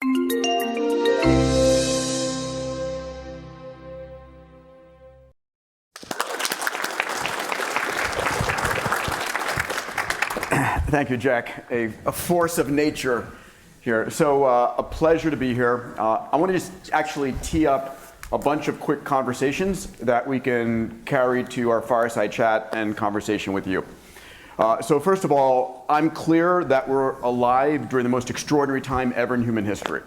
Thank you, Jack. A force of nature here. So a pleasure to be here. I want to just actually tee up a bunch of quick conversations that we can carry to our fireside chat and conversation with you. So first of all, I'm clear that we're alive during the most extraordinary time ever in human history.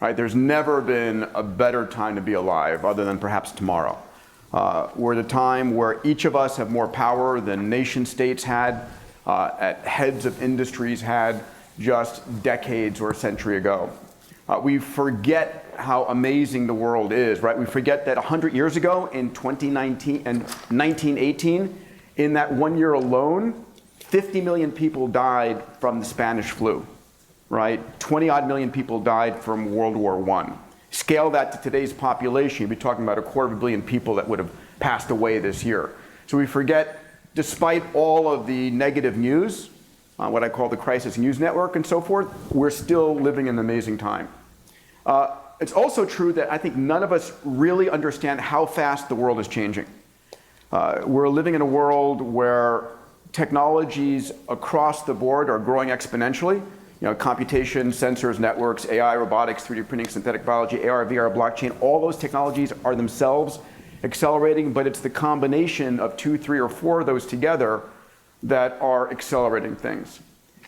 Right? There's never been a better time to be alive other than perhaps tomorrow. We're at a time where each of us have more power than nation states had, heads of industries had just decades or a century ago. We forget how amazing the world is, right? We forget that 100 years ago in 2019 and 1918, in that 1 year alone, 50 million people died from the Spanish flu, right? 20 odd million people died from World War I. Scale that to today's population, you'd be talking about 250 million people that would have passed away this year. So we forget, despite all of the negative news, what I call the crisis news network and so forth, we're still living in an amazing time. It's also true that I think none of us really understand how fast the world is changing. We're living in a world where technologies across the board are growing exponentially. You know, computation, sensors, networks, AI, robotics, 3D printing, synthetic biology, AR, VR, blockchain, all those technologies are themselves accelerating, but it's the combination of 2, 3, or 4 of those together that are accelerating things.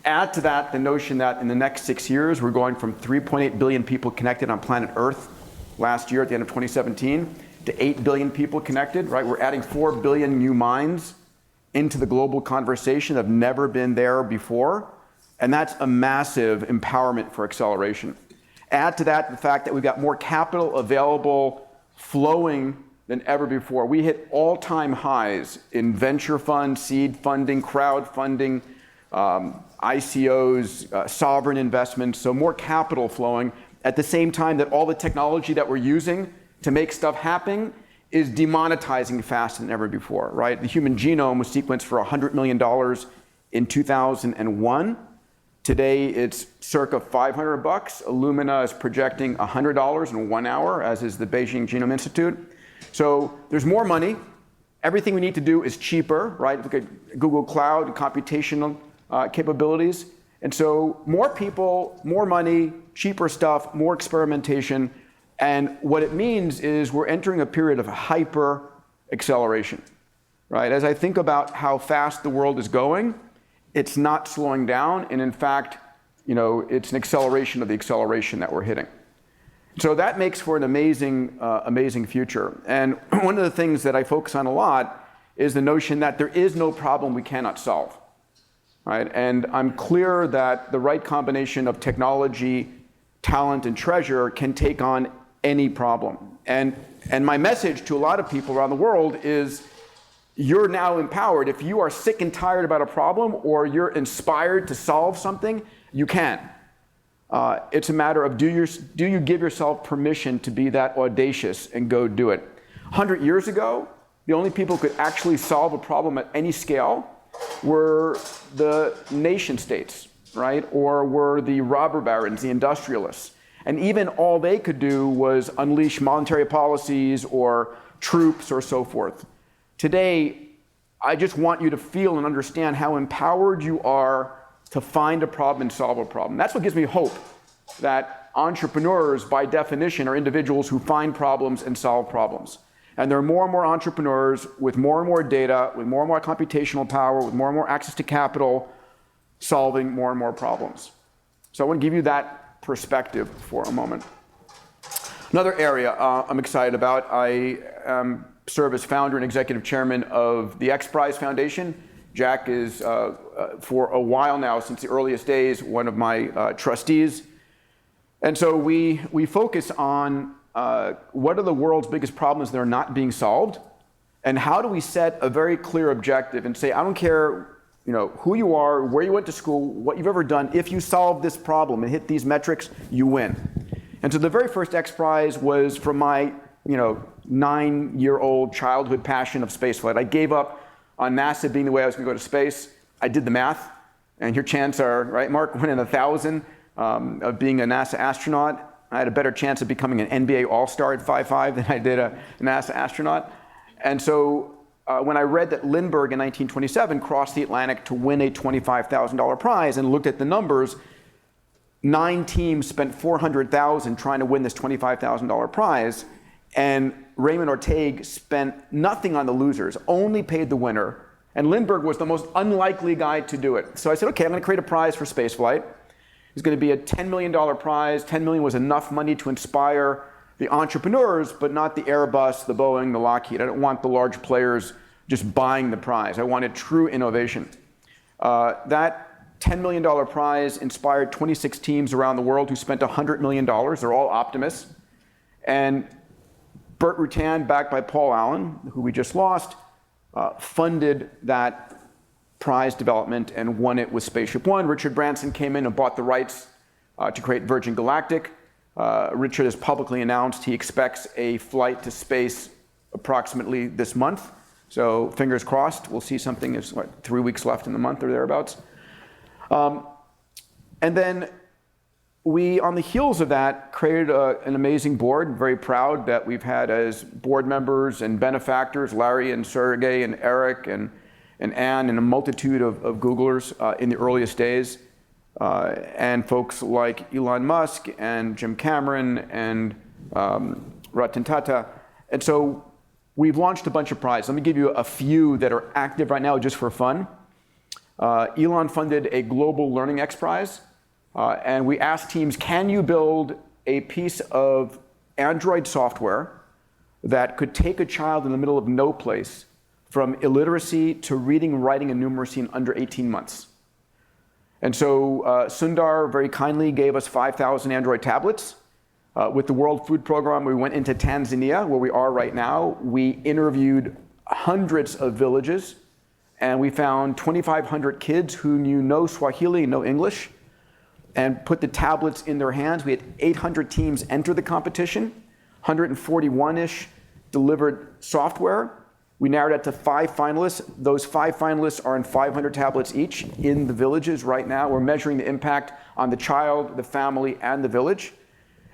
Add to that the notion that in the next 6 years, we're going from 3.8 billion people connected on planet Earth last year at the end of 2017 to 8 billion people connected, right? We're adding 4 billion new minds into the global conversation that have never been there before. And that's a massive empowerment for acceleration. Add to that the fact that we've got more capital available, flowing than ever before. We hit all-time highs in venture funds, seed funding, crowdfunding, ICOs, sovereign investments, so more capital flowing at the same time that all the technology that we're using to make stuff happen is demonetizing faster than ever before, right? The human genome was sequenced for $100 million in 2001. Today, it's circa $500. Illumina is projecting $100 in 1 hour, as is the Beijing Genome Institute. So there's more money. Everything we need to do is cheaper, right? Look at Google Cloud and computational capabilities. And so more people, more money, cheaper stuff, more experimentation. And what it means is we're entering a period of hyper acceleration, right? As I think about how fast the world is going, it's not slowing down. And in fact, you know, it's an acceleration of the acceleration that we're hitting. So that makes for an amazing, amazing future. And one of the things that I focus on a lot is the notion that there is no problem we cannot solve, right? And I'm clear that the right combination of technology, talent, and treasure can take on any problem. And my message to a lot of people around the world is you're now empowered. If you are sick and tired about a problem or you're inspired to solve something, you can. It's a matter of do you give yourself permission to be that audacious and go do it. 100 years ago, the only people who could actually solve a problem at any scale were the nation states, right? Or were the robber barons, the industrialists. And even all they could do was unleash monetary policies or troops or so forth. Today, I just want you to feel and understand how empowered you are to find a problem and solve a problem. That's what gives me hope, that entrepreneurs, by definition, are individuals who find problems and solve problems. And there are more and more entrepreneurs with more and more data, with more and more computational power, with more and more access to capital, solving more and more problems. So I want to give you that perspective for a moment. Another area I'm excited about, I serve as founder and executive chairman of the Xprize Foundation. Jack is, for a while now, since the earliest days, one of my trustees. And so we focus on what are the world's biggest problems that are not being solved, and how do we set a very clear objective and say, I don't care who you are, where you went to school, what you've ever done, if you solve this problem and hit these metrics, you win. And so the very first Xprize was from my 9-year-old childhood passion of spaceflight. I gave up on NASA being the way I was going to go to space. I did the math, and your chances are, right, Mark, 1 in 1,000 of being a NASA astronaut. I had a better chance of becoming an NBA All-Star at 5'5" than I did a NASA astronaut. And so when I read that Lindbergh in 1927 crossed the Atlantic to win a $25,000 prize and looked at the numbers, 9 teams spent $400,000 trying to win this $25,000 prize, and Raymond Orteig spent nothing on the losers, only paid the winner. And Lindbergh was the most unlikely guy to do it. So I said, okay, I'm going to create a prize for spaceflight. It's going to be a $10 million prize. $10 million was enough money to inspire the entrepreneurs, but not the Airbus, the Boeing, the Lockheed. I don't want the large players just buying the prize. I wanted true innovation. That $10 million prize inspired 26 teams around the world who spent $100 million. They're all optimists. And Burt Rutan, backed by Paul Allen, who we just lost, funded that prize development and won it with Spaceship One. Richard Branson came in and bought the rights to create Virgin Galactic. Richard has publicly announced he expects a flight to space approximately this month. So fingers crossed, we'll see something. There's 3 weeks left in the month or thereabouts. And then we, on the heels of that, created an amazing board. Very proud that we've had as board members and benefactors Larry and Sergey and Eric and Ann and a multitude of Googlers in the earliest days. And folks like Elon Musk and Jim Cameron and Ratan Tata. And so we've launched a bunch of prizes. Let me give you a few that are active right now just for fun. Elon funded a global learning Xprize. And we asked teams, can you build a piece of Android software that could take a child in the middle of no place from illiteracy to reading, writing, and numeracy in under 18 months? And so Sundar very kindly gave us 5,000 Android tablets. With the World Food Program, we went into Tanzania, where we are right now. We interviewed hundreds of villages, and we found 2,500 kids who knew no Swahili, no English, and put the tablets in their hands. We had 800 teams enter the competition, 141-ish delivered software. We narrowed it to 5 finalists. Those 5 finalists are in 500 tablets each in the villages right now. We're measuring the impact on the child, the family, and the village.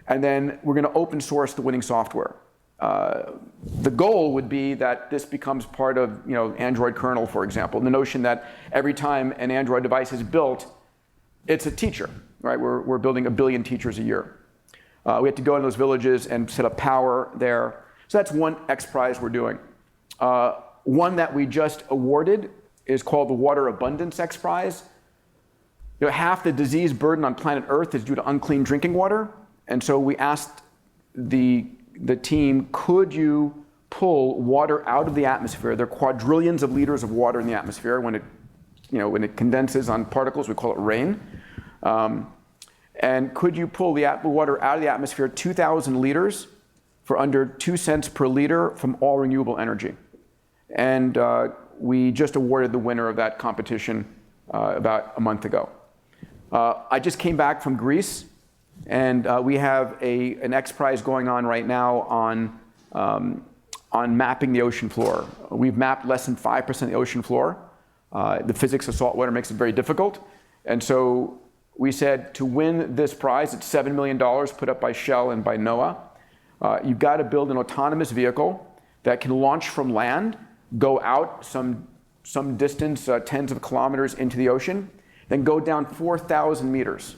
And then we're going to open source the winning software. The goal would be that this becomes part of Android kernel, for example. The notion that every time an Android device is built, it's a teacher, right? We're building 1 billion teachers a year. We have to go in those villages and set up power there. So that's one Xprize we're doing. One that we just awarded is called the Water Abundance Xprize. Half the disease burden on planet Earth is due to unclean drinking water. And so we asked the team, could you pull water out of the atmosphere? There are quadrillions of liters of water in the atmosphere. When it condenses on particles, we call it rain. And could you pull the water out of the atmosphere 2,000 liters for under 2 cents per liter from all renewable energy? And we just awarded the winner of that competition about a month ago. I just came back from Greece, and we have an Xprize going on right now on mapping the ocean floor. We've mapped less than 5% of the ocean floor. The physics of salt water makes it very difficult. And so we said, to win this prize, it's $7 million put up by Shell and by NOAA. You've got to build an autonomous vehicle that can launch from land, go out some distance, tens of kilometers into the ocean, then go down 4,000 meters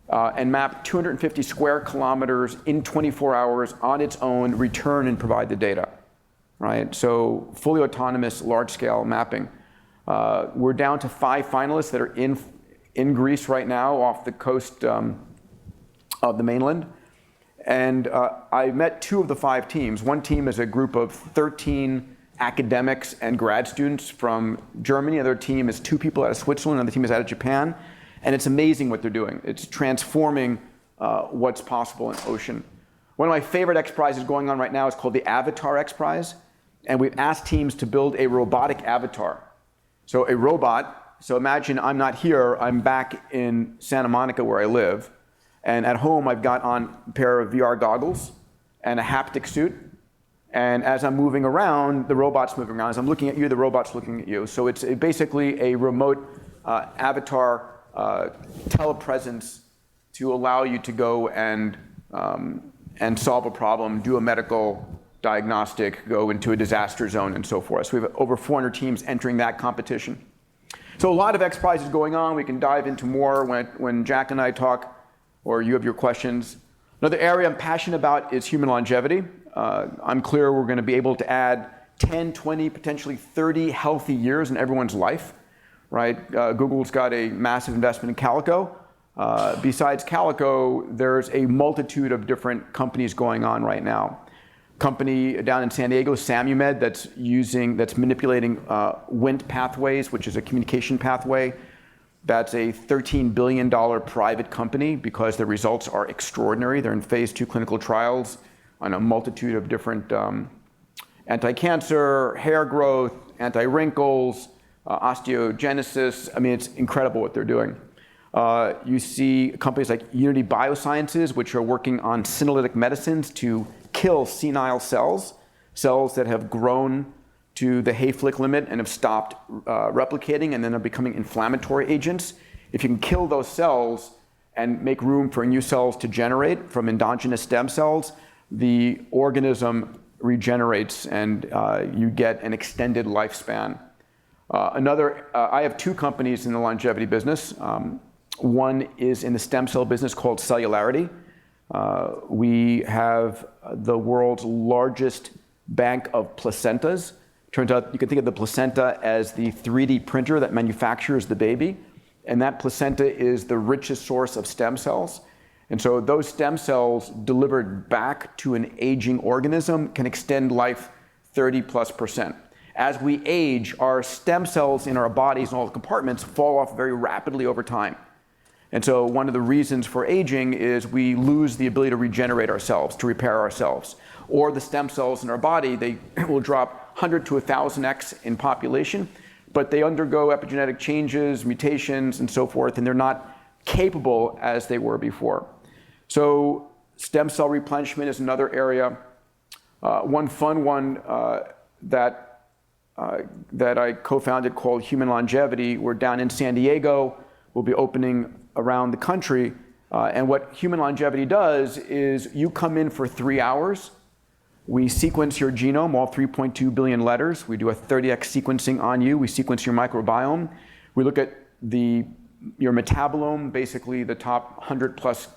and map 250 square kilometers in 24 hours on its own, return and provide the data, right? So fully autonomous, large-scale mapping. We're down to 5 finalists that are in Greece right now off the coast of the mainland. And I met 2 of the 5 teams. One team is a group of 13 academics and grad students from Germany. Another team is 2 people out of Switzerland. Another team is out of Japan. And it's amazing what they're doing. It's transforming what's possible in ocean. One of my favorite Xprizes going on right now is called the Avatar Xprize. And we've asked teams to build a robotic avatar. So a robot, so imagine I'm not here, I'm back in Santa Monica where I live. And at home, I've got on a pair of VR goggles and a haptic suit. And as I'm moving around, the robot's moving around. As I'm looking at you, the robot's looking at you. So it's basically a remote avatar telepresence to allow you to go and solve a problem, do a medical diagnostic, go into a disaster zone, and so forth. So we have over 400 teams entering that competition. So a lot of Xprize is going on. We can dive into more when Jack and I talk, or you have your questions. Another area I'm passionate about is human longevity. I'm clear we're going to be able to add 10, 20, potentially 30 healthy years in everyone's life, right? Google's got a massive investment in Calico. Besides Calico, there's a multitude of different companies going on right now. Company down in San Diego, Samumed, that's manipulating Wnt pathways, which is a communication pathway. That's a $13 billion private company because the results are extraordinary. They're in phase 2 clinical trials on a multitude of different anti-cancer, hair growth, anti-wrinkles, osteogenesis. I mean, it's incredible what they're doing. You see companies like Unity Biosciences, which are working on senolytic medicines to kill senile cells that have grown to the Hayflick limit and have stopped replicating and then are becoming inflammatory agents. If you can kill those cells and make room for new cells to generate from endogenous stem cells, the organism regenerates and you get an extended lifespan. I have 2 companies in the longevity business. One is in the stem cell business called Cellularity. We have the world's largest bank of placentas. Turns out you can think of the placenta as the 3D printer that manufactures the baby. And that placenta is the richest source of stem cells. And so those stem cells delivered back to an aging organism can extend life 30+%. As we age, our stem cells in our bodies and all the compartments fall off very rapidly over time. And so one of the reasons for aging is we lose the ability to regenerate ourselves, to repair ourselves. Or the stem cells in our body, they will drop 100 to 1,000x in population, but they undergo epigenetic changes, mutations, and so forth, and they're not capable as they were before. So stem cell replenishment is another area. One fun one that I co-founded called Human Longevity. We're down in San Diego. We'll be opening around the country. And what Human Longevity does is you come in for 3 hours. We sequence your genome, all 3.2 billion letters. We do a 30x sequencing on you. We sequence your microbiome. We look at your metabolome, basically the top 100 plus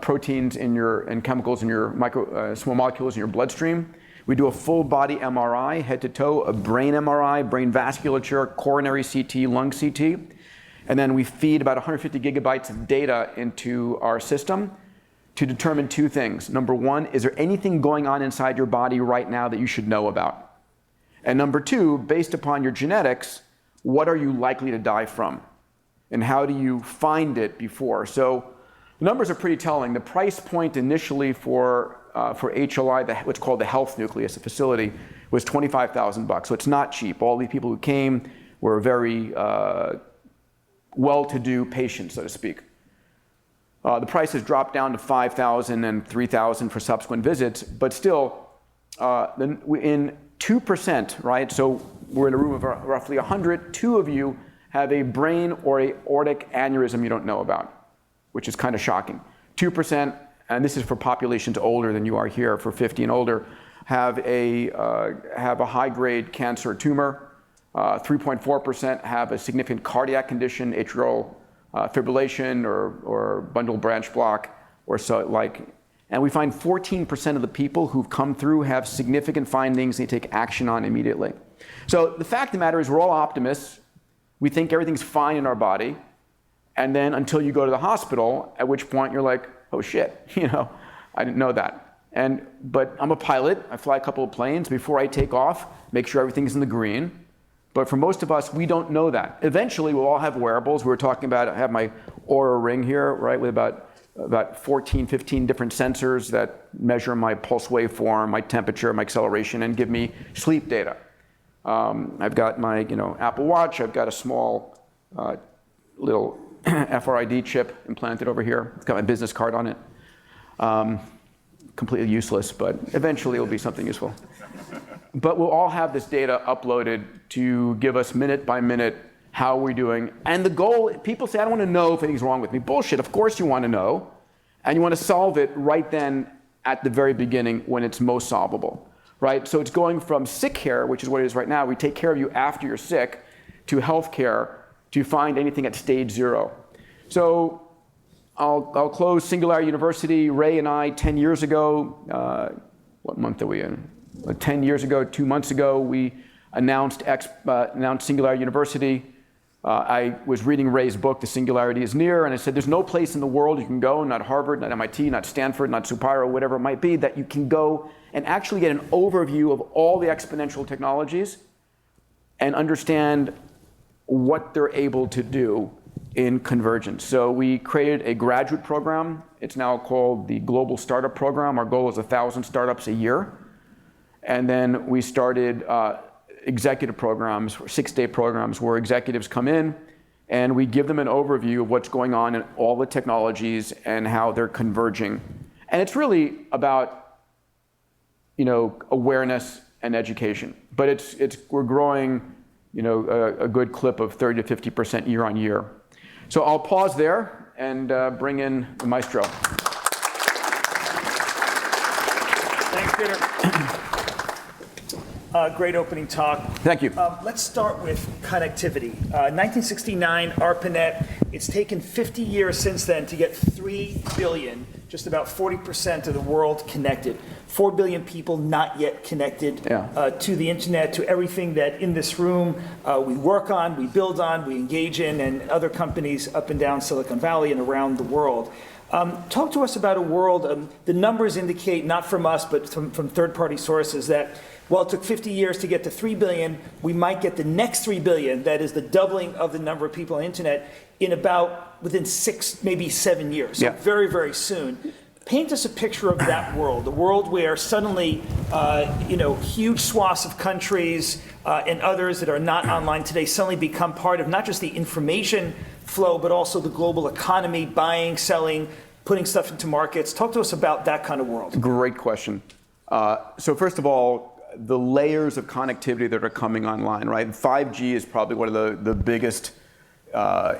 proteins and chemicals in your small molecules in your bloodstream. We do a full body MRI, head to toe, a brain MRI, brain vasculature, coronary CT, lung CT. And then we feed about 150 gigabytes of data into our system to determine 2 things. Number 1, is there anything going on inside your body right now that you should know about? And number 2, based upon your genetics, what are you likely to die from? And how do you find it before? So the numbers are pretty telling. The price point initially for HLI, what's called the health nucleus, the facility, was $25,000. So it's not cheap. All these people who came were very well-to-do patients, so to speak. The price has dropped down to $5,000 and $3,000 for subsequent visits, but still, in 2%, right? So we're in a room of roughly 100. 2 of you have a brain or aortic aneurysm you don't know about, which is kind of shocking. 2%, and this is for populations older than you are here, for 50 and older, have a high-grade cancer tumor. 3.4% have a significant cardiac condition, atrial fibrillation or bundle branch block or so like. And we find 14% of the people who've come through have significant findings they take action on immediately. So the fact of the matter is we're all optimists. We think everything's fine in our body. And then until you go to the hospital, at which point you're like, oh shit, I didn't know that. But I'm a pilot. I fly a couple of planes. Before I take off, make sure everything's in the green. But for most of us, we don't know that. Eventually, we'll all have wearables. We were talking about, I have my Oura ring here, right, with about 14, 15 different sensors that measure my pulse waveform, my temperature, my acceleration, and give me sleep data. I've got my Apple Watch. I've got a small little FRID chip implanted over here. It's got my business card on it. Completely useless, but eventually it'll be something useful. But we'll all have this data uploaded to give us minute by minute how we're doing. And the goal, people say, I don't want to know if anything's wrong with me. Bullshit, of course you want to know. And you want to solve it right then at the very beginning when it's most solvable, right? So it's going from sick care, which is what it is right now. We take care of you after you're sick, to health care, to find anything at stage 0. So I'll close Singularity University. Ray and I, 10 years ago, what month are we in? 10 years ago, 2 months ago, we announced Singularity University. I was reading Ray's book, The Singularity is Near, and I said, there's no place in the world you can go, not Harvard, not MIT, not Stanford, not Supiro, whatever it might be, that you can go and actually get an overview of all the exponential technologies and understand what they're able to do in convergence. So we created a graduate program. It's now called the Global Startup Program. Our goal is 1,000 startups a year. And then we started executive programs, 6-day programs, where executives come in and we give them an overview of what's going on in all the technologies and how they're converging. And it's really about, awareness and education. But we're growing, a good clip of 30 to 50% year on year. So I'll pause there and bring in the maestro. Thanks, Peter. Great opening talk. Thank you. Let's start with connectivity. 1969, ARPANET. It's taken 50 years since then to get 3 billion, just about 40% of the world connected. 4 billion people not yet connected to the internet, to everything that in this room we work on, we build on, we engage in, and other companies up and down Silicon Valley and around the world. Talk to us about a world, the numbers indicate, not from us, but from third-party sources, that while it took 50 years to get to 3 billion, we might get the next 3 billion, that is the doubling of the number of people on the internet, within 6, maybe 7 years. So very, very soon. Paint us a picture of that world, a world where suddenly, huge swaths of countries and others that are not online today suddenly become part of not just the information flow, but also the global economy, buying, selling, putting stuff into markets. Talk to us about that kind of world. Great question. So first of all, the layers of connectivity that are coming online, right? 5G is probably one of the biggest,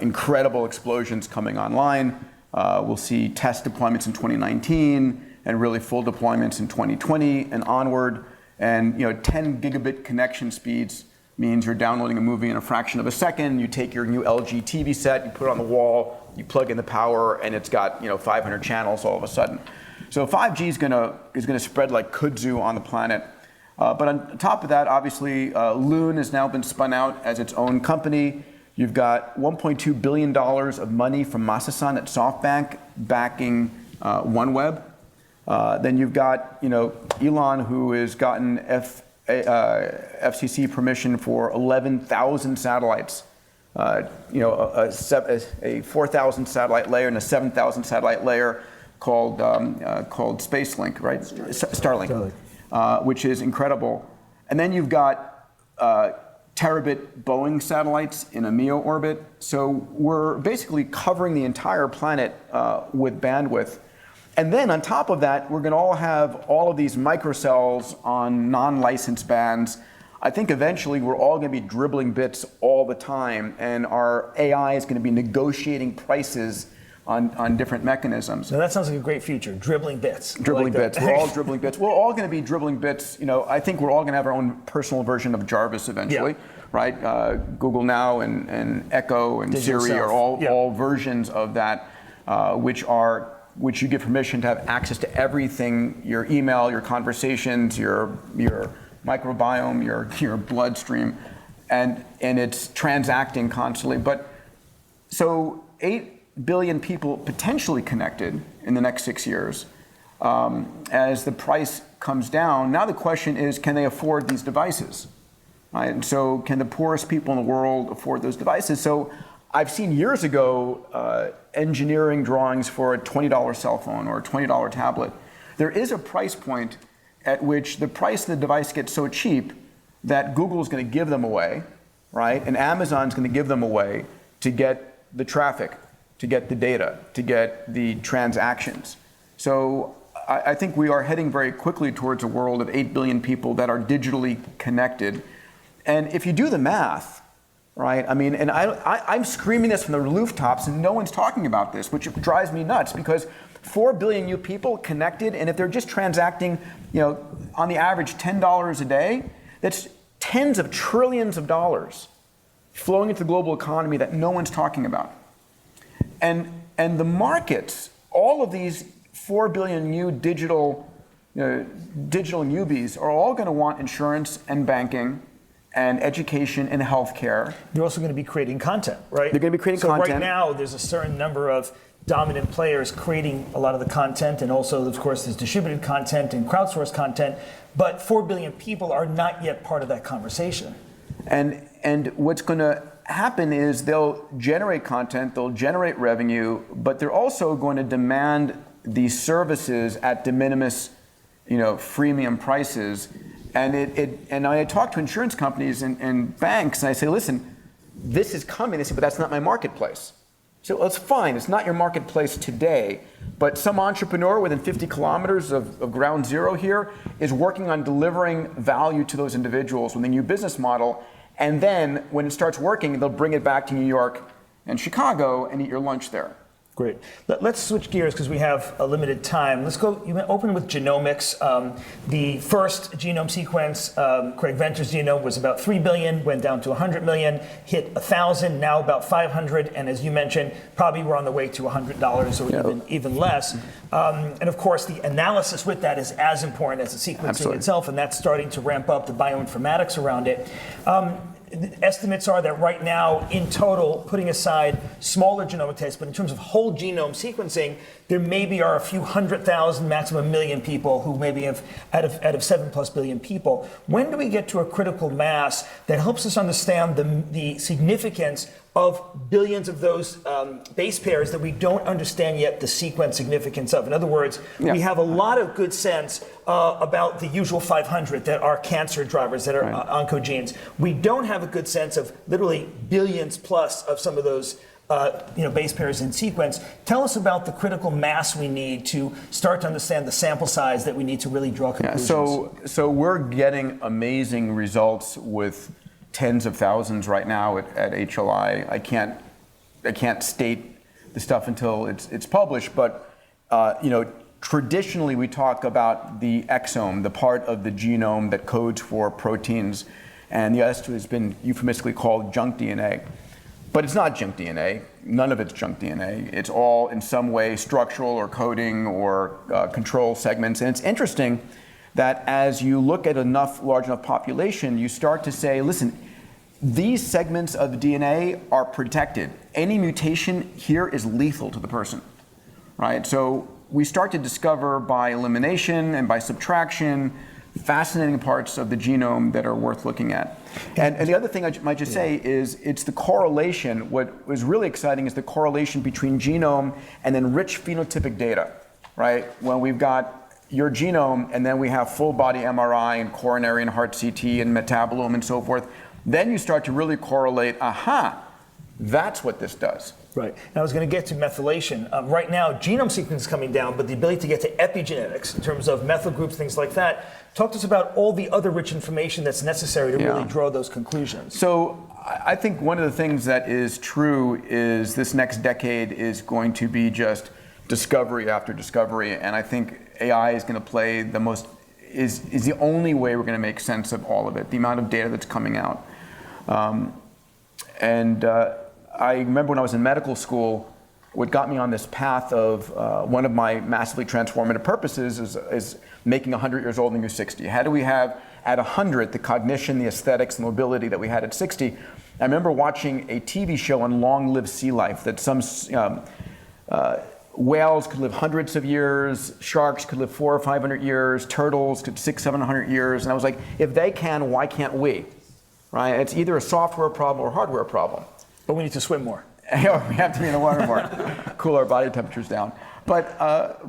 incredible explosions coming online. We'll see test deployments in 2019 and really full deployments in 2020 and onward. And 10 gigabit connection speeds means you're downloading a movie in a fraction of a second. You take your new LG TV set, you put it on the wall, you plug in the power, and it's got 500 channels all of a sudden. So 5G is gonna spread like kudzu on the planet. But on top of that, obviously, Loon has now been spun out as its own company. You've got $1.2 billion of money from Masasan at SoftBank backing OneWeb. Then you've got Elon, who has gotten FCC permission for 11,000 satellites. A 4,000 satellite layer and a 7,000 satellite layer called Spacelink, right? Starlink. Which is incredible. And then you've got terabit Boeing satellites in a MEO orbit. So we're basically covering the entire planet with bandwidth. And then on top of that, we're going to all have all of these microcells on non-licensed bands. I think eventually we're all going to be dribbling bits all the time, and our AI is going to be negotiating prices on different mechanisms. So that sounds like a great future, dribbling bits. Dribbling bits. We're all dribbling bits. We're all going to be dribbling bits. I think we're all going to have our own personal version of Jarvis eventually, right? Google Now and Echo and Siri are all versions of that, which you give permission to have access to everything: your email, your conversations, your microbiome, your bloodstream, and it's transacting constantly. But so 8 billion people potentially connected in the next 6 years. As the price comes down, now the question is, can they afford these devices? Right? And so can the poorest people in the world afford those devices? So I've seen years ago engineering drawings for a $20 cell phone or a $20 tablet. There is a price point at which the price of the device gets so cheap that Google is going to give them away, right? And Amazon's going to give them away to get the traffic, to get the data, to get the transactions. So I think we are heading very quickly towards a world of 8 billion people that are digitally connected. And if you do the math, right? I mean, and I'm screaming this from the rooftops, and no one's talking about this, which drives me nuts because 4 billion new people connected, and if they're just transacting, on the average $10 a day, that's tens of trillions of dollars flowing into the global economy that no one's talking about. And the markets, all of these 4 billion new digital newbies are all going to want insurance and banking and education and healthcare. They're also going to be creating content, right? They're going to be creating content. So right now, there's a certain number of dominant players creating a lot of the content, and also, of course, there's distributed content and crowdsourced content, but 4 billion people are not yet part of that conversation. And what's going to happen is they'll generate content, they'll generate revenue, but they're also going to demand these services at de minimis, freemium prices. And I talk to insurance companies and banks, and I say, listen, this is coming. They say, but that's not my marketplace. So well, it's fine. It's not your marketplace today, but some entrepreneur within 50 kilometers of ground zero here is working on delivering value to those individuals with a new business model. And then when it starts working, they'll bring it back to New York and Chicago and eat your lunch there. Great. Let's switch gears because we have a limited time. Let's go. You open with genomics. The first genome sequence, Craig Venter's genome, was about 3 billion, went down to 100 million, hit 1,000, now about 500, and as you mentioned, probably we're on the way to $100 or even less. And of course, the analysis with that is as important as the sequencing itself, and that's starting to ramp up the bioinformatics around it. Estimates are that right now, in total, putting aside smaller genomic tests, but in terms of whole genome sequencing, there maybe are a few 100,000, maximum 1 million people who maybe have, out of 7+ billion people. When do we get to a critical mass that helps us understand the significance of billions of those base pairs that we don't understand yet the sequence significance of? In other words, we have a lot of good sense about the usual 500 that are cancer drivers, that are oncogenes. We don't have a good sense of literally billions plus of some of those base pairs in sequence. Tell us about the critical mass we need to start to understand the sample size that we need to really draw conclusions. So we're getting amazing results with tens of thousands right now at HLI. I can't state the stuff until it's published, but traditionally we talk about the exome, the part of the genome that codes for proteins, and the rest has been euphemistically called junk DNA. But it's not junk DNA. None of it's junk DNA. It's all in some way structural or coding or control segments. And it's interesting that as you look at large enough population, you start to say, listen, these segments of the DNA are protected. Any mutation here is lethal to the person, right? So we start to discover by elimination and by subtraction fascinating parts of the genome that are worth looking at. And the other thing I might just say is it's the correlation. What was really exciting is the correlation between genome and then rich phenotypic data, right? When we've got your genome and then we have full body MRI and coronary and heart CT and metabolome and so forth, then you start to really correlate, that's what this does. Right. And I was going to get to methylation. Right now, genome sequencing is coming down, but the ability to get to epigenetics in terms of methyl groups, things like that. Talk to us about all the other rich information that's necessary to really draw those conclusions. So I think one of the things that is true is this next decade is going to be just discovery after discovery, and I think AI is going to play is the only way we're going to make sense of all of it, the amount of data that's coming out. I remember when I was in medical school, what got me on this path of one of my massively transformative purposes is making 100 years old and you're 60. How do we have at 100 the cognition, the aesthetics, the mobility that we had at 60? I remember watching a TV show on long-lived sea life that some whales could live hundreds of years, sharks could live 400 or 500 years, turtles could 600-700 years, and I was like, if they can, why can't we? Right? It's either a software problem or a hardware problem. But we need to swim more. We have to be in the water more, cool our body temperatures down. But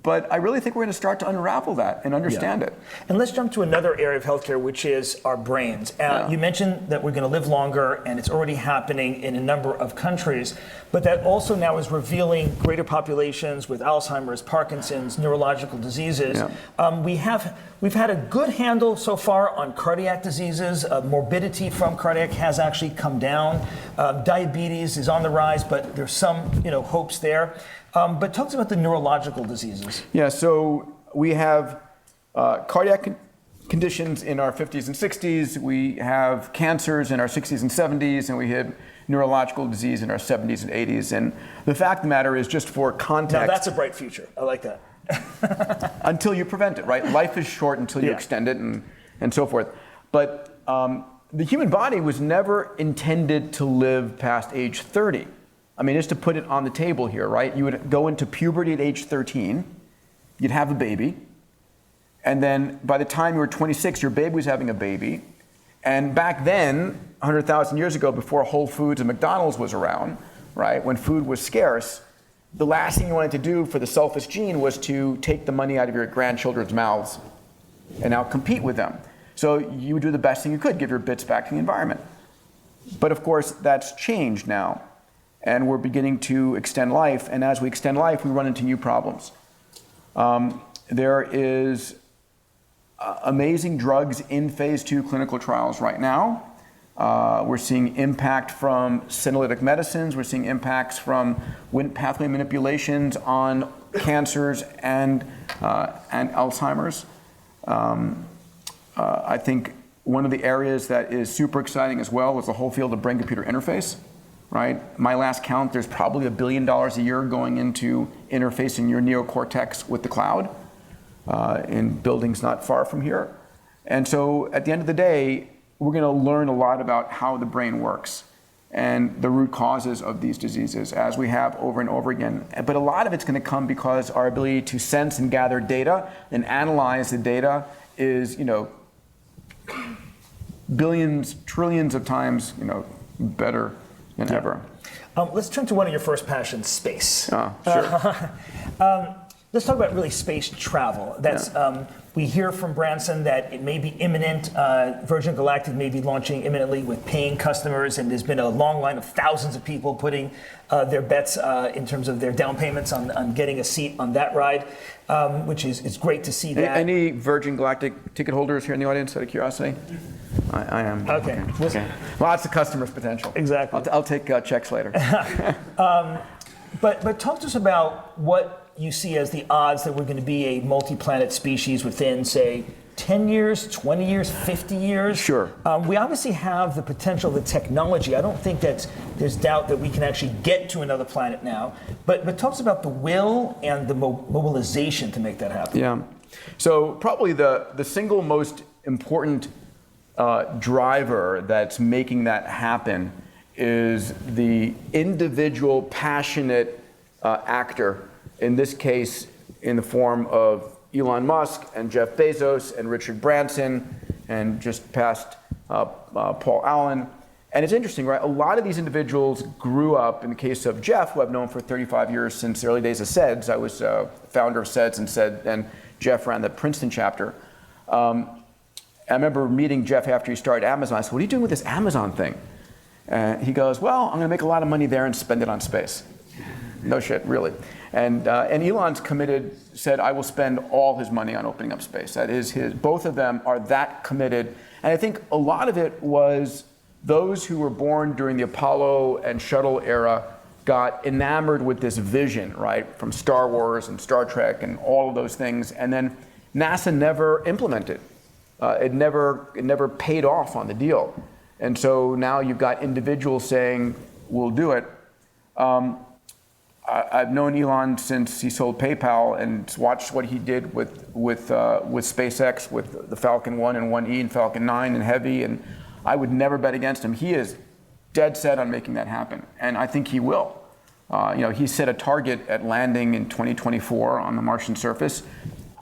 But I really think we're going to start to unravel that and understand it. And let's jump to another area of healthcare, which is our brains. You mentioned that we're going to live longer, and it's already happening in a number of countries. But that also now is revealing greater populations with Alzheimer's, Parkinson's, neurological diseases. We've had a good handle so far on cardiac diseases. Morbidity from cardiac has actually come down. Diabetes is on the rise, but there's some hopes there. But talk to us about the neurological diseases. Yeah, so we have cardiac conditions in our 50s and 60s. We have cancers in our 60s and 70s, and we have neurological disease in our 70s and 80s. And the fact of the matter is, just for context. Now that's a bright future. I like that. Until you prevent it, right? Life is short until you extend it and so forth. But the human body was never intended to live past age 30. I mean, just to put it on the table here, right? You would go into puberty at age 13, you'd have a baby, and then by the time you were 26, your baby was having a baby. And back then, 100,000 years ago, before Whole Foods and McDonald's was around, right, when food was scarce, the last thing you wanted to do for the selfish gene was to take the money out of your grandchildren's mouths and now compete with them. So you would do the best thing you could, give your bits back to the environment. But of course, that's changed now. And we're beginning to extend life. And as we extend life, we run into new problems. There is amazing drugs in phase 2 clinical trials right now. We're seeing impact from senolytic medicines. We're seeing impacts from Wnt pathway manipulations on cancers and Alzheimer's. I think one of the areas that is super exciting as well is the whole field of brain-computer interface. Right? My last count, there's probably $1 billion a year going into interfacing your neocortex with the cloud in buildings not far from here. And so at the end of the day, we're going to learn a lot about how the brain works and the root causes of these diseases, as we have over and over again. But a lot of it's going to come because our ability to sense and gather data and analyze the data is, billions, trillions of times, better than ever. Let's turn to one of your first passions, space. Sure. Let's talk about really space travel. That's we hear from Branson that it may be imminent. Virgin Galactic may be launching imminently with paying customers, and there's been a long line of thousands of people putting their bets in terms of their down payments on getting a seat on that ride, which is great to see that. Any Virgin Galactic ticket holders here in the audience, out of curiosity? I am. Okay. Lots of customers potential. Exactly. I'll take checks later. But talk to us about what you see as the odds that we're going to be a multi-planet species within, say, 10 years, 20 years, 50 years? Sure. We obviously have the potential, the technology. I don't think that there's doubt that we can actually get to another planet now. But talk to us about the will and the mobilization to make that happen. Yeah. So probably the single most important driver that's making that happen is the individual passionate actor, in this case in the form of Elon Musk and Jeff Bezos and Richard Branson and just past Paul Allen. And it's interesting, right? A lot of these individuals grew up, in the case of Jeff, who I've known for 35 years since the early days of SEDS. I was founder of SEDS and Jeff ran the Princeton chapter. I remember meeting Jeff after he started Amazon. I said, "What are you doing with this Amazon thing?" He goes, "Well, I'm going to make a lot of money there and spend it on space." No shit, really. And Elon's committed, said, "I will spend all his money on opening up space." That is his. Both of them are that committed. And I think a lot of it was those who were born during the Apollo and shuttle era got enamored with this vision, right, from Star Wars and Star Trek and all of those things. And then NASA never implemented. It never paid off on the deal. And so now you've got individuals saying, "We'll do it." I've known Elon since he sold PayPal and watched what he did with SpaceX, with the Falcon 1 and 1E and Falcon 9 and Heavy, and I would never bet against him. He is dead set on making that happen, and I think he will. He set a target at landing in 2024 on the Martian surface.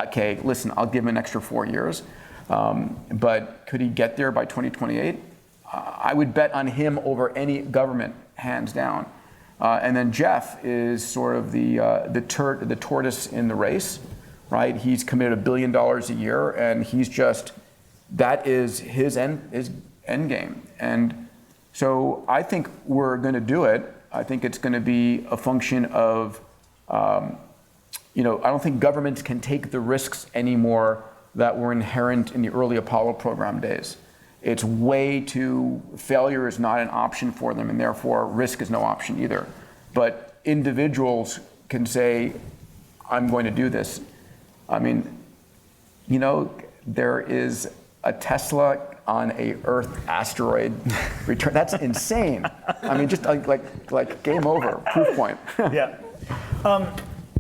Okay, listen, I'll give him an extra 4 years, but could he get there by 2028? I would bet on him over any government, hands down. And then Jeff is sort of the tortoise in the race, right? He's committed $1 billion a year, and that is his end game. And so I think we're going to do it. I think it's going to be a function of, I don't think governments can take the risks anymore that were inherent in the early Apollo program days. It's failure is not an option for them, and therefore risk is no option either. But individuals can say, I'm going to do this. I mean, there is a Tesla on a Earth asteroid return. That's insane. I mean, just like game over, proof point. Yeah.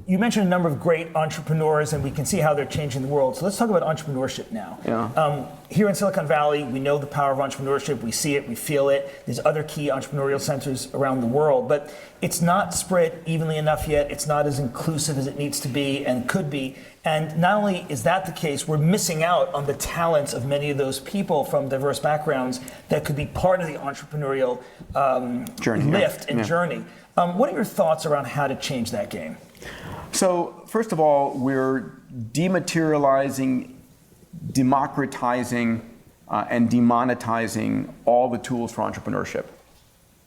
You mentioned a number of great entrepreneurs, and we can see how they're changing the world. So let's talk about entrepreneurship now. Yeah. Here in Silicon Valley, we know the power of entrepreneurship. We see it, we feel it. There's other key entrepreneurial centers around the world, but it's not spread evenly enough yet. It's not as inclusive as it needs to be and could be. And not only is that the case, we're missing out on the talents of many of those people from diverse backgrounds that could be part of the entrepreneurial lift and journey. What are your thoughts around how to change that game? So first of all, we're dematerializing, democratizing, and demonetizing all the tools for entrepreneurship,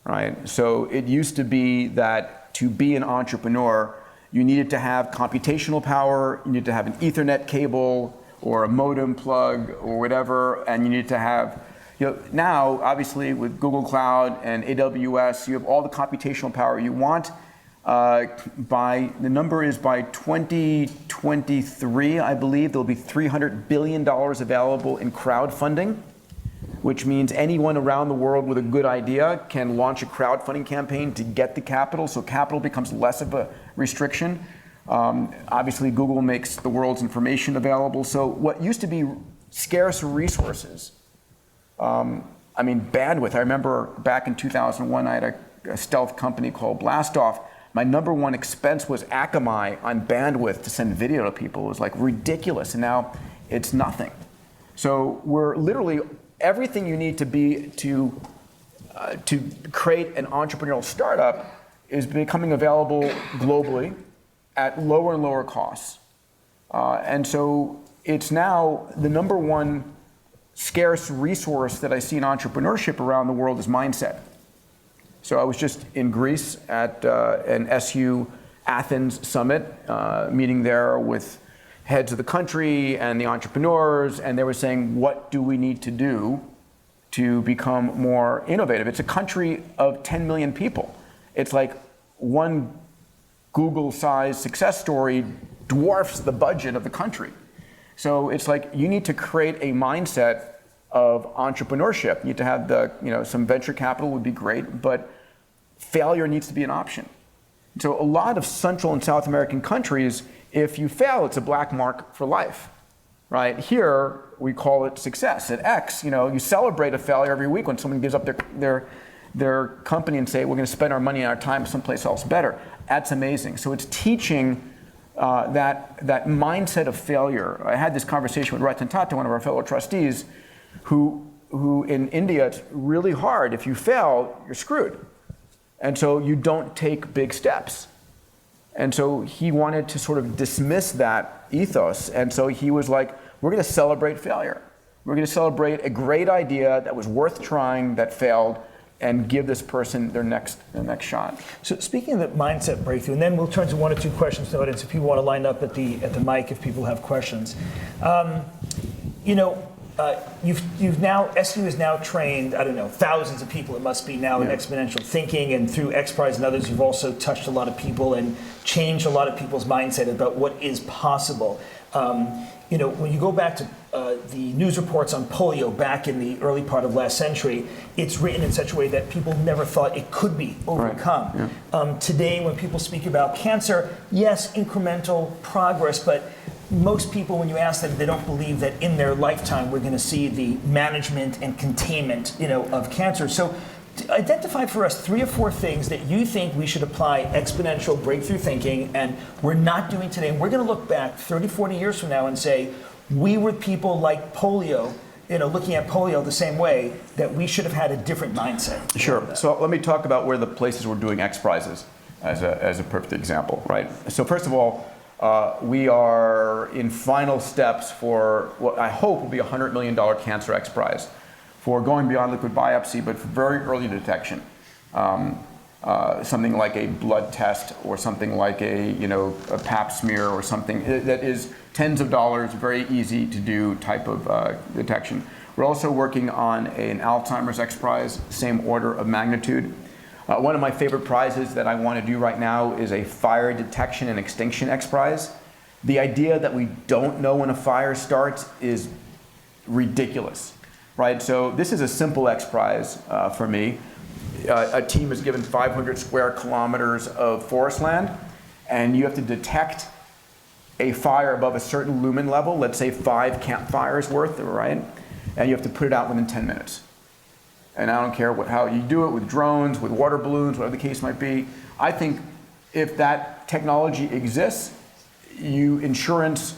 right? So it used to be that to be an entrepreneur, you needed to have computational power, you needed to have an Ethernet cable or a modem plug or whatever, and you needed to have, now obviously with Google Cloud and AWS, you have all the computational power you want. The number is by 2023, I believe, there'll be $300 billion available in crowdfunding, which means anyone around the world with a good idea can launch a crowdfunding campaign to get the capital, so capital becomes less of a restriction. Obviously, Google makes the world's information available, so what used to be scarce resources, bandwidth. I remember back in 2001, I had a stealth company called Blastoff. My number one expense was Akamai on bandwidth to send video to people. It was like ridiculous, and now it's nothing. So we're literally, everything you need to create an entrepreneurial startup is becoming available globally at lower and lower costs. And so it's now the number one scarce resource that I see in entrepreneurship around the world is mindset. So I was just in Greece at an SU Athens summit, meeting there with heads of the country and the entrepreneurs, and they were saying, what do we need to do to become more innovative? It's a country of 10 million people. It's like one Google-sized success story dwarfs the budget of the country. So it's like you need to create a mindset of entrepreneurship. You need to have some venture capital would be great, but failure needs to be an option. So a lot of Central and South American countries, if you fail, it's a black mark for life, right? Here, we call it success. At X, you celebrate a failure every week when someone gives up their company and say, we're going to spend our money and our time someplace else better. That's amazing. So it's teaching that mindset of failure. I had this conversation with Ratan Tata, one of our fellow trustees, who in India, it's really hard. If you fail, you're screwed. And so you don't take big steps. And so he wanted to sort of dismiss that ethos. And so he was like, we're going to celebrate failure. We're going to celebrate a great idea that was worth trying, that failed, and give this person their next shot. So speaking of the mindset breakthrough, and then we'll turn to one or two questions to the audience if people want to line up at the mic if people have questions. SU has now trained, thousands of people, it must be now, in exponential thinking, and through Xprize and others, you've also touched a lot of people and changed a lot of people's mindset about what is possible. When you go back to the news reports on polio back in the early part of last century, it's written in such a way that people never thought it could be overcome. Right. Today, when people speak about cancer, yes, incremental progress, but most people, when you ask them, they don't believe that in their lifetime we're going to see the management and containment, of cancer. So identify for us 3 or 4 things that you think we should apply exponential breakthrough thinking and we're not doing today. And we're going to look back 30, 40 years from now and say, we were people like polio, looking at polio the same way, that we should have had a different mindset. Sure. So let me talk about where the places we're doing Xprizes as a perfect example, right? So first of all, we are in final steps for what I hope will be a $100 million cancer Xprize for going beyond liquid biopsy, but for very early detection. Something like a blood test or something like a pap smear or something that is tens of dollars, very easy to do type of detection. We're also working on an Alzheimer's Xprize, same order of magnitude. One of my favorite prizes that I want to do right now is a fire detection and extinction Xprize. The idea that we don't know when a fire starts is ridiculous, right? So this is a simple Xprize for me. A team is given 500 square kilometers of forest land, and you have to detect a fire above a certain lumen level, let's say 5 campfires worth, right? And you have to put it out within 10 minutes. And I don't care how you do it, with drones, with water balloons, whatever the case might be. I think if that technology exists, insurance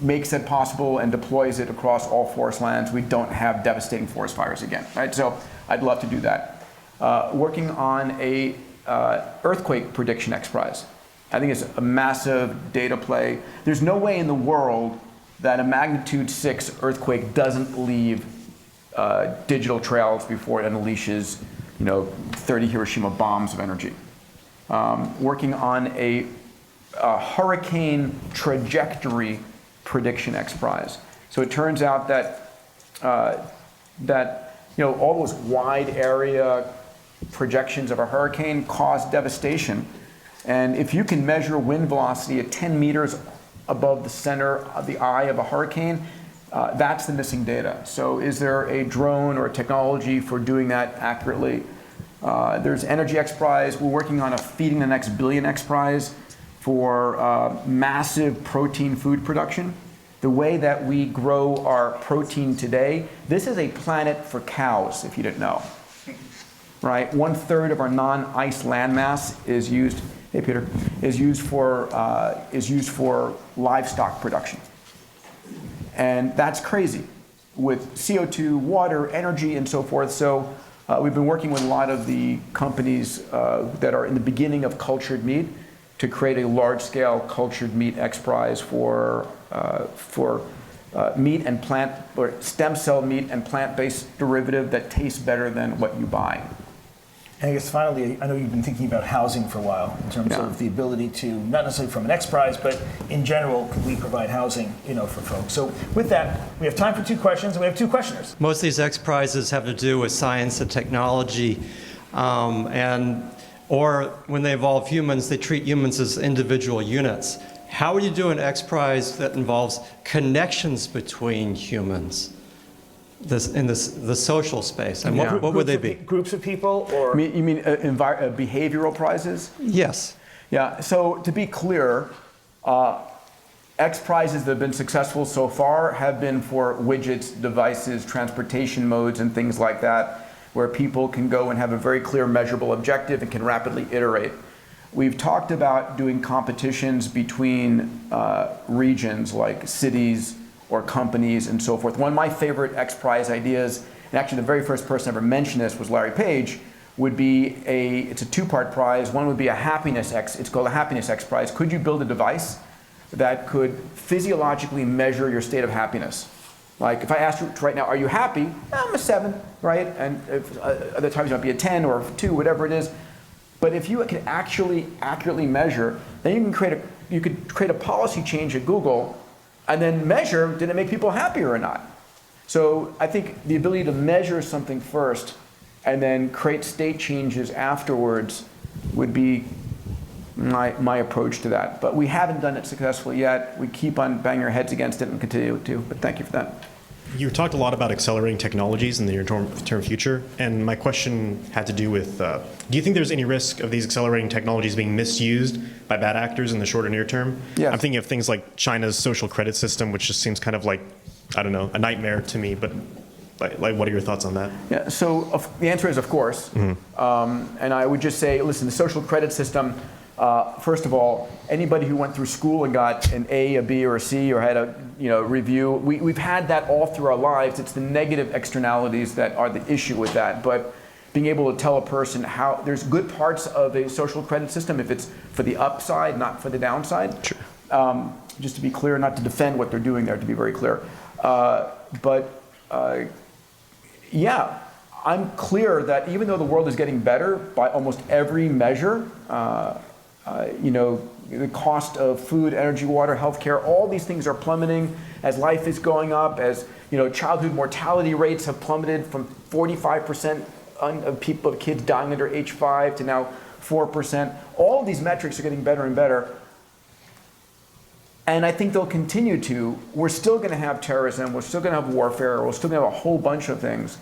makes it possible and deploys it across all forest lands, we don't have devastating forest fires again, right? So I'd love to do that. Working on a earthquake prediction Xprize. I think it's a massive data play. There's no way in the world that a magnitude 6 earthquake doesn't leave digital trails before it unleashes 30 Hiroshima bombs of energy. Working on a hurricane trajectory prediction Xprize. So it turns out that all those wide area projections of a hurricane cause devastation. And if you can measure wind velocity at 10 meters above the center of the eye of a hurricane, that's the missing data. So is there a drone or a technology for doing that accurately? There's Energy Xprize. We're working on a Feeding the Next Billion Xprize for massive protein food production. The way that we grow our protein today, this is a planet for cows, if you didn't know. Right? 1/3 of our non-ice landmass is used. Hey, Peter, is used for livestock production. And that's crazy with CO2, water, energy, and so forth. So we've been working with a lot of the companies that are in the beginning of cultured meat to create a large-scale cultured meat Xprize for meat and plant, or stem cell meat and plant-based derivative that tastes better than what you buy. And I guess finally, I know you've been thinking about housing for a while in terms of the ability to, not necessarily from an Xprize, but in general, could we provide housing, for folks? So with that, we have time for 2 questions, and we have 2 questioners. Most of these Xprizes have to do with science and technology, or when they involve humans, they treat humans as individual units. How would you do an Xprize that involves connections between humans? The social space, and what would they be? Groups of people, or You mean behavioral prizes? Yes. Yeah. So to be clear, Xprizes that have been successful so far have been for widgets, devices, transportation modes, and things like that, where people can go and have a very clear, measurable objective and can rapidly iterate. We've talked about doing competitions between regions like cities or companies and so forth. One of my favorite Xprize ideas, and actually the very first person ever mentioned this was Larry Page, would be it's a 2-part prize. One would be it's called a Happiness Xprize. Could you build a device that could physiologically measure your state of happiness? Like if I asked you right now, are you happy? I'm a 7, right? And other times you might be a 10 or 2, whatever it is. But if you could actually accurately measure, then you could create a policy change at Google and then measure, did it make people happier or not? So I think the ability to measure something first and then create state changes afterwards would be my approach to that. But we haven't done it successfully yet. We keep on banging our heads against it and continue to, but thank you for that. You talked a lot about accelerating technologies in the near-term future, and my question had to do with, do you think there's any risk of these accelerating technologies being misused by bad actors in the short or near term? Yes. I'm thinking of things like China's social credit system, which just seems kind of like, I don't know, a nightmare to me, but like what are your thoughts on that? Yeah, so the answer is of course. Mm-hmm. And I would just say, listen, the social credit system, First of all, anybody who went through school and got an A, a B, or a C, or had a review, we've had that all through our lives. It's the negative externalities that are the issue with that. But being able to tell a person how there's good parts of a social credit system if it's for the upside, not for the downside. Sure. Just to be clear, not to defend what they're doing there, to be very clear. Yeah, I'm clear that even though the world is getting better by almost every measure, the cost of food, energy, water, healthcare, all these things are plummeting as life is going up, as childhood mortality rates have plummeted from 45% of kids dying under age 5 to now 4%. All these metrics are getting better and better. And I think they'll continue to. We're still going to have terrorism. We're still going to have warfare. We're still going to have a whole bunch of things.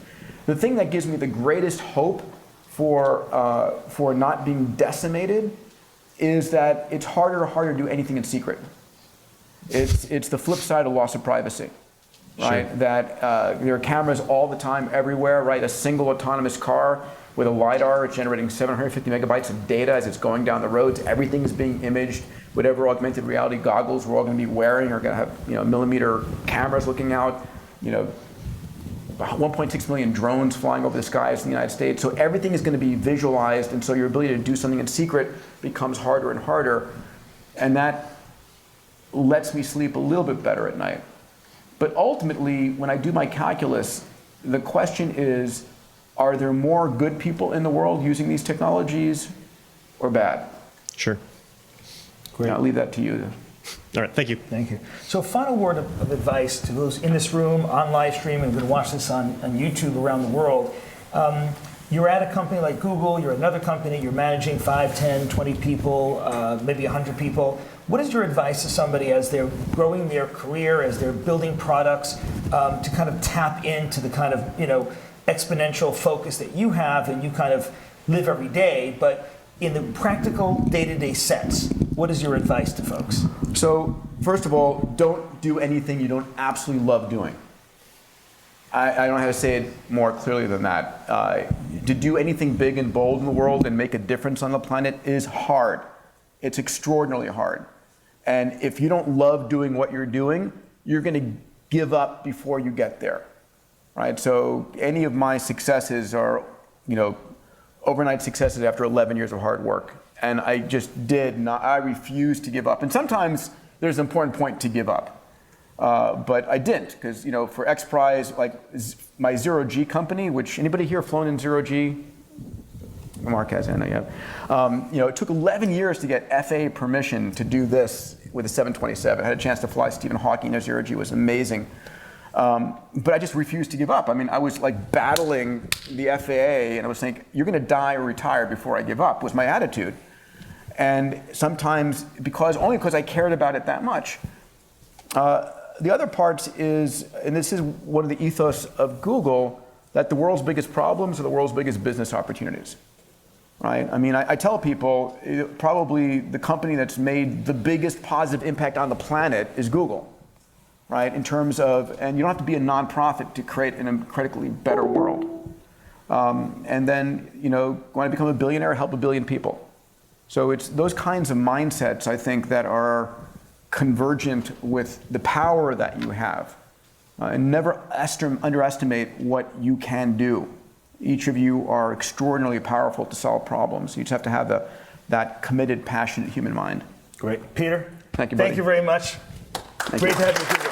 The thing that gives me the greatest hope for not being decimated is that it's harder and harder to do anything in secret. It's the flip side of loss of privacy, right? Sure. That there are cameras all the time, everywhere, right? A single autonomous car with a LiDAR generating 750 megabytes of data as it's going down the roads. Everything is being imaged. Whatever augmented reality goggles we're all going to be wearing are going to have millimeter cameras looking out. 1.6 million drones flying over the skies in the United States. So everything is going to be visualized, and so your ability to do something in secret becomes harder and harder. And that lets me sleep a little bit better at night. But ultimately, when I do my calculus, the question is, are there more good people in the world using these technologies or bad? Sure. Great. I'll leave that to you. All right, thank you. Thank you. So final word of advice to those in this room, on live stream, and going to watch this on YouTube around the world. You're at a company like Google, you're at another company, you're managing 5, 10, 20 people, maybe 100 people. What is your advice to somebody as they're growing their career, as they're building products, to kind of tap into the kind of exponential focus that you have and you kind of live every day, but in the practical day-to-day sense, what is your advice to folks? So, first of all, don't do anything you don't absolutely love doing. I don't know how to say it more clearly than that. To do anything big and bold in the world and make a difference on the planet is hard. It's extraordinarily hard. And if you don't love doing what you're doing, you're going to give up before you get there, right? So any of my successes are, overnight successes after 11 years of hard work. And I just I refused to give up. And sometimes there's an important point to give up. But I didn't, because for Xprize, like my Zero G company, which anybody here flown in Zero G? Mark has, I know you have. It took 11 years to get FAA permission to do this with a 727. I had a chance to fly Stephen Hawking in Zero G. It was amazing. But I just refused to give up. I mean, I was like battling the FAA, and I was thinking, you're going to die or retire before I give up, was my attitude. And sometimes, only because I cared about it that much. The other part is, and this is one of the ethos of Google, that the world's biggest problems are the world's biggest business opportunities, right? I mean, I tell people, probably the company that's made the biggest positive impact on the planet is Google, right? In terms of, and you don't have to be a nonprofit to create an incredibly better world. And then, want to become a billionaire, help a billion people. So it's those kinds of mindsets, I think, that are convergent with the power that you have. And never underestimate what you can do. Each of you are extraordinarily powerful to solve problems. You just have to have that committed, passionate human mind. Great. Peter? Thank you, buddy. Thank you very much. Great to have you here.